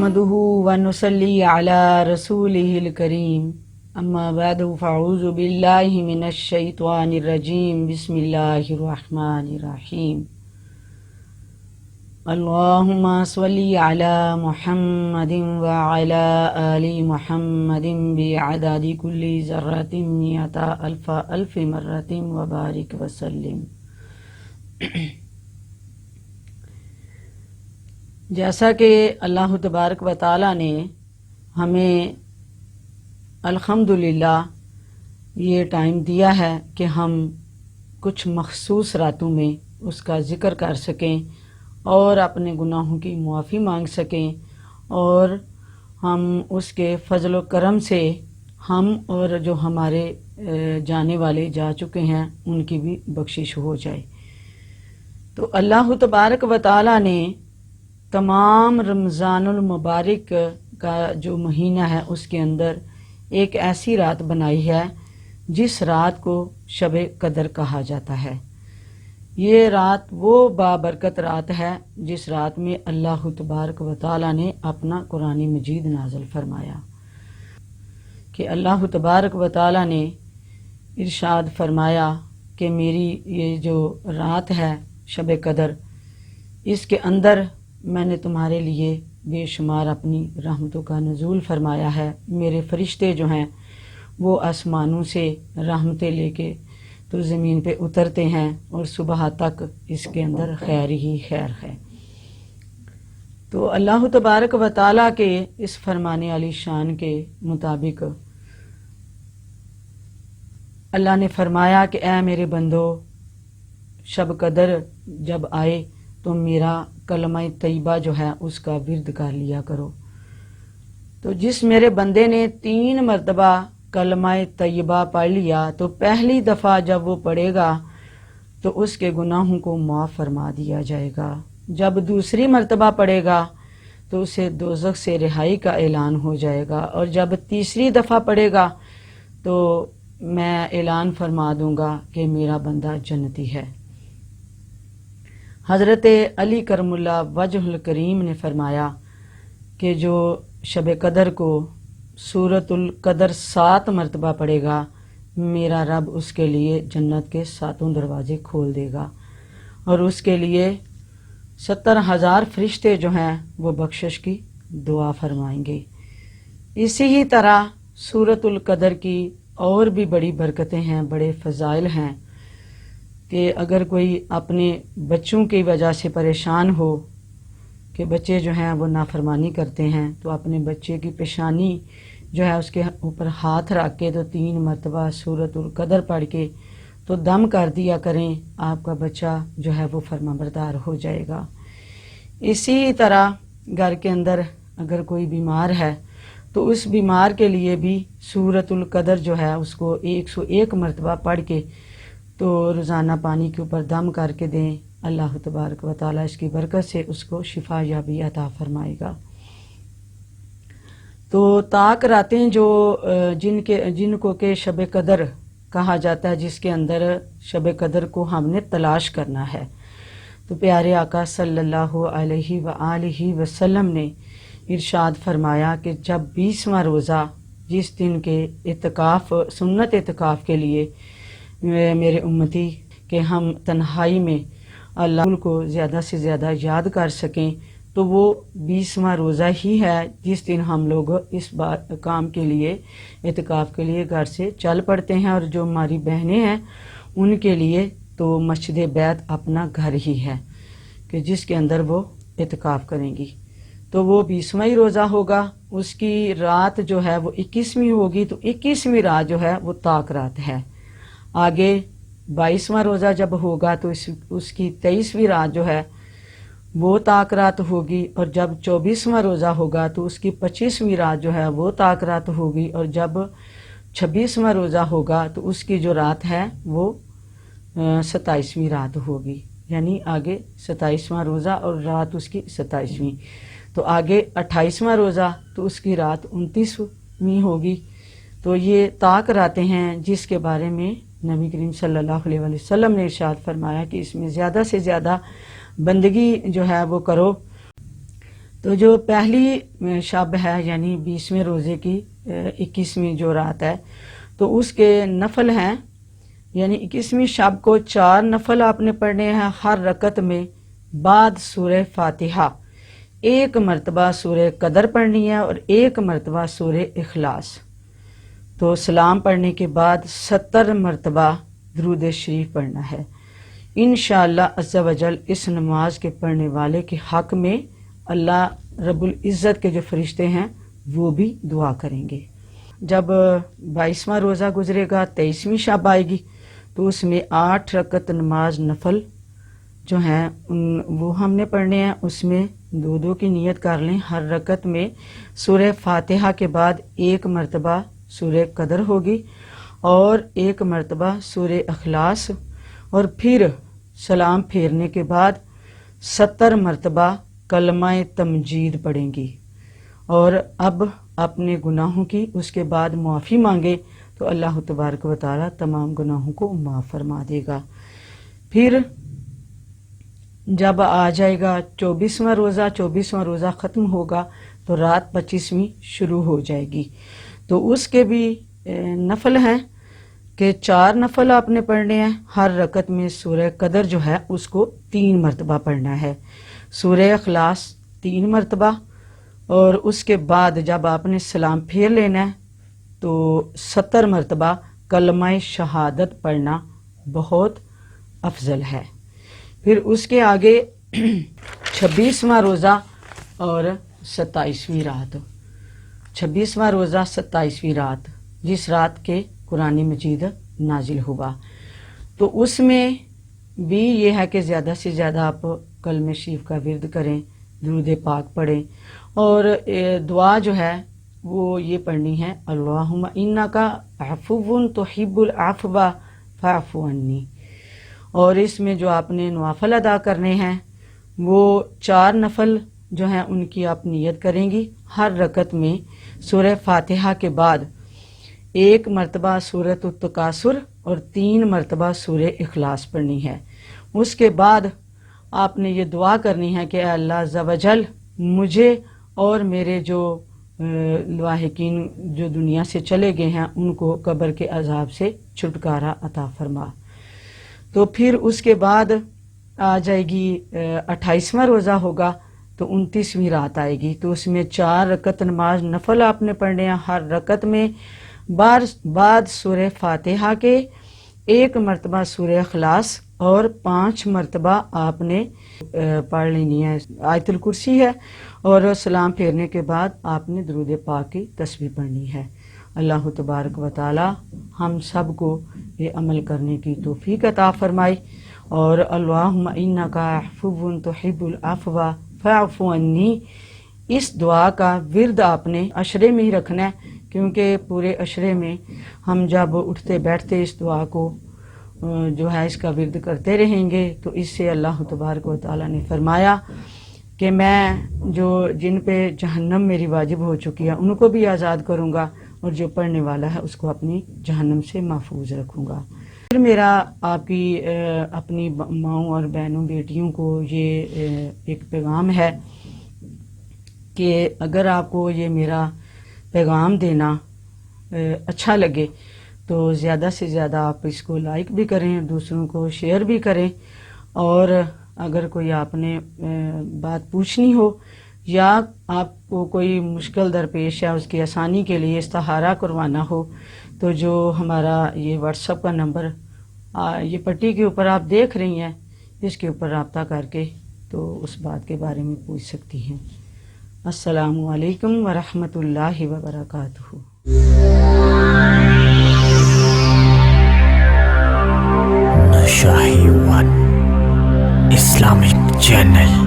نحمده ونصلي على رسوله الكريم اما بعد فاعوذ بالله من الشيطان الرجيم بسم الله الرحمن الرحيم اللهم صل على محمد وعلى آل محمد بعدد كل ذرة مئة ألف مرة وبارك وسلم۔ جیسا کہ اللہ تبارک و تعالیٰ نے ہمیں الحمدللہ یہ ٹائم دیا ہے کہ ہم کچھ مخصوص راتوں میں اس کا ذکر کر سکیں اور اپنے گناہوں کی معافی مانگ سکیں، اور ہم اس کے فضل و کرم سے ہم اور جو ہمارے جانے والے جا چکے ہیں ان کی بھی بخشش ہو جائے۔ تو اللہ تبارک و تعالیٰ نے تمام رمضان المبارک کا جو مہینہ ہے اس کے اندر ایک ایسی رات بنائی ہے جس رات کو شب قدر کہا جاتا ہے۔ یہ رات وہ بابرکت رات ہے جس رات میں اللہ تبارک و تعالیٰ نے اپنا قرآن مجید نازل فرمایا کہ اللہ تبارک و تعالیٰ نے ارشاد فرمایا کہ میری یہ جو رات ہے شب قدر، اس کے اندر میں نے تمہارے لیے بے شمار اپنی رحمتوں کا نزول فرمایا ہے۔ میرے فرشتے جو ہیں وہ آسمانوں سے رحمتیں لے کے تو زمین پہ اترتے ہیں، اور صبح تک اس کے اندر خیر ہی خیر ہے۔ تو اللہ تبارک و تعالیٰ کے اس فرمانے علی شان کے مطابق اللہ نے فرمایا کہ اے میرے بندو، شب قدر جب آئے تو میرا کلمہ طیبہ جو ہے اس کا ورد کر لیا کرو۔ تو جس میرے بندے نے 3 مرتبہ کلمہ طیبہ پڑھ لیا تو پہلی دفعہ جب وہ پڑھے گا تو اس کے گناہوں کو معاف فرما دیا جائے گا۔ جب دوسری مرتبہ پڑھے گا تو اسے دوزخ سے رہائی کا اعلان ہو جائے گا، اور جب تیسری دفعہ پڑھے گا تو میں اعلان فرما دوں گا کہ میرا بندہ جنتی ہے۔ حضرت علی کرم اللہ وجہ الکریم نے فرمایا کہ جو شب قدر کو سورۃ القدر 7 مرتبہ پڑھے گا، میرا رب اس کے لیے جنت کے 7 دروازے کھول دے گا، اور اس کے لیے 70,000 فرشتے جو ہیں وہ بخشش کی دعا فرمائیں گے۔ اسی ہی طرح سورۃ القدر کی اور بھی بڑی برکتیں ہیں، بڑے فضائل ہیں کہ اگر کوئی اپنے بچوں کی وجہ سے پریشان ہو کہ بچے جو ہیں وہ نافرمانی کرتے ہیں، تو اپنے بچے کی پیشانی جو ہے اس کے اوپر ہاتھ رکھ کے تو 3 مرتبہ سورۃ القدر پڑھ کے تو دم کر دیا کریں، آپ کا بچہ جو ہے وہ فرمانبردار ہو جائے گا۔ اسی طرح گھر کے اندر اگر کوئی بیمار ہے تو اس بیمار کے لیے بھی سورۃ القدر جو ہے اس کو 101 مرتبہ پڑھ کے تو روزانہ پانی کے اوپر دم کر کے دیں، اللہ تبارک و تعالیٰ اس کی برکت سے اس کو شفا یابی عطا فرمائے گا۔ تو طاق راتیں جو جن کو کہ شب قدر کہا جاتا ہے، جس کے اندر شب قدر کو ہم نے تلاش کرنا ہے، تو پیارے آقا صلی اللہ علیہ وآلہ وسلم نے ارشاد فرمایا کہ جب 20واں روزہ، جس دن کے اعتکاف سنت اعتکاف کے لیے میرے امتی کہ ہم تنہائی میں اللہ کو زیادہ سے زیادہ یاد کر سکیں، تو وہ 20واں روزہ ہی ہے جس دن ہم لوگ اس کام کے لیے اعتکاف کے لیے گھر سے چل پڑتے ہیں، اور جو ہماری بہنیں ہیں ان کے لیے تو مسجد بیت اپنا گھر ہی ہے کہ جس کے اندر وہ اعتکاف کریں گی۔ تو وہ 20واں ہی روزہ ہوگا، اس کی رات جو ہے وہ 21ویں ہوگی، تو 21ویں رات جو ہے وہ طاق رات ہے۔ آگے 22واں روزہ جب ہوگا تو اس کی 23ویں رات جو ہے وہ طاق رات ہوگی، اور جب 24واں روزہ ہوگا تو اس کی 25ویں رات جو ہے وہ طاق رات ہوگی، اور جب 26واں روزہ ہوگا تو اس کی جو رات ہے وہ 27ویں رات ہوگی، یعنی آگے 27واں روزہ اور رات اس کی 27ویں، تو آگے 28واں روزہ تو اس کی رات 29ویں ہوگی۔ تو یہ طاق راتیں ہیں جس کے بارے میں نبی کریم صلی اللہ علیہ وسلم نے ارشاد فرمایا کہ اس میں زیادہ سے زیادہ بندگی جو ہے وہ کرو تو جو پہلی شب ہے یعنی 20ویں روزے کی 21ویں جو رات ہے تو اس کے نفل ہیں، یعنی 21ویں شب کو 4 نفل آپ نے پڑھنے ہیں ہر رکعت میں بعد سورہ فاتحہ، 1 مرتبہ سورہ قدر پڑھنی ہے اور 1 مرتبہ سورہ اخلاص، تو سلام پڑھنے کے بعد 70 مرتبہ درود شریف پڑھنا ہے۔ انشاءاللہ عز و جل اس نماز کے پڑھنے والے کے حق میں اللہ رب العزت کے جو فرشتے ہیں وہ بھی دعا کریں گے۔ جب 22واں روزہ گزرے گا، 23ویں شب آئے گی، تو اس میں 8 رکعت نماز نفل جو ہیں وہ ہم نے پڑھنے ہیں، اس میں 2 کی نیت کر لیں، ہر رکعت میں سورہ فاتحہ کے بعد 1 مرتبہ سورہ قدر ہوگی اور 1 مرتبہ سورہ اخلاص، اور پھر سلام پھیرنے کے بعد 70 مرتبہ کلمہ تمجید پڑھیں گی، اور اب اپنے گناہوں کی اس کے بعد معافی مانگے تو اللہ تبارک و تعالی تمام گناہوں کو معاف فرما دے گا۔ پھر جب آ جائے گا 24واں روزہ، 24واں روزہ ختم ہوگا تو رات 25ویں شروع ہو جائے گی، تو اس کے بھی نفل ہیں کہ 4 نفل آپ نے پڑھنے ہیں، ہر رکعت میں سورہ قدر جو ہے اس کو 3 مرتبہ پڑھنا ہے، سورہ اخلاص 3 مرتبہ، اور اس کے بعد جب آپ نے سلام پھیر لینا ہے تو 70 مرتبہ کلمہ شہادت پڑھنا بہت افضل ہے۔ پھر اس کے آگے 26واں روزہ اور 27ویں رات، 26واں روزہ 27ویں رات، جس رات کے قرآن مجید نازل ہوا، تو اس میں بھی یہ ہے کہ زیادہ سے زیادہ آپ کلمہ شریف کا ورد کریں، درود پاک پڑھیں، اور دعا جو ہے وہ یہ پڑھنی ہے، اللہم انک عفو تحب العفو فاعف عنی، اور اس میں جو آپ نے نوافل ادا کرنے ہیں وہ 4 نفل جو ہیں ان کی آپ نیت کریں گی، ہر رکعت میں سورہ فاتحہ کے بعد 1 مرتبہ سورۃ التکاثر اور 3 مرتبہ سورہ اخلاص پڑھنی ہے۔ اس کے بعد آپ نے یہ دعا کرنی ہے کہ اے اللہ عز و جل مجھے اور میرے جو لاحقین جو دنیا سے چلے گئے ہیں ان کو قبر کے عذاب سے چھٹکارا عطا فرما۔ تو پھر اس کے بعد آ جائے گی 28واں روزہ ہوگا تو 29ویں رات آئے گی، تو اس میں 4 رکعت نماز نفل آپ نے پڑھنے ہیں، ہر رکعت میں بعد سورہ فاتحہ کے 1 مرتبہ سورہ اخلاص اور 5 مرتبہ آپ نے پڑھ لینی ہے آیت الکرسی ہے، اور سلام پھیرنے کے بعد آپ نے درود پاک کی تسبیح پڑھنی ہے۔ اللہ تبارک و تعالی ہم سب کو یہ عمل کرنے کی توفیق عطا فرمائے، اور اللہم انک عفو تحب العفو فاعف عنی، اس دعا کا ورد آپ نے عشرے میں ہی رکھنا ہے، کیونکہ پورے عشرے میں ہم جب اٹھتے بیٹھتے اس دعا کو جو ہے اس کا ورد کرتے رہیں گے تو اس سے اللہ تبارک و تعالی نے فرمایا کہ میں جو جن پہ جہنم میری واجب ہو چکی ہے ان کو بھی آزاد کروں گا، اور جو پڑھنے والا ہے اس کو اپنی جہنم سے محفوظ رکھوں گا۔ پھر میرا آپ کی اپنی ماؤں اور بہنوں بیٹیوں کو یہ ایک پیغام ہے کہ اگر آپ کو یہ میرا پیغام دینا اچھا لگے تو زیادہ سے زیادہ آپ اس کو لائک بھی کریں، دوسروں کو شیئر بھی کریں، اور اگر کوئی آپ نے بات پوچھنی ہو یا آپ کو کوئی مشکل درپیش ہے اس کی آسانی کے لیے استخارہ کروانا ہو تو جو ہمارا یہ واٹس ایپ کا نمبر یہ پٹی کے اوپر آپ دیکھ رہی ہیں اس کے اوپر رابطہ کر کے تو اس بات کے بارے میں پوچھ سکتی ہیں۔ السلام علیکم ورحمۃ اللہ وبرکاتہ۔ Shahi One Islamic Channel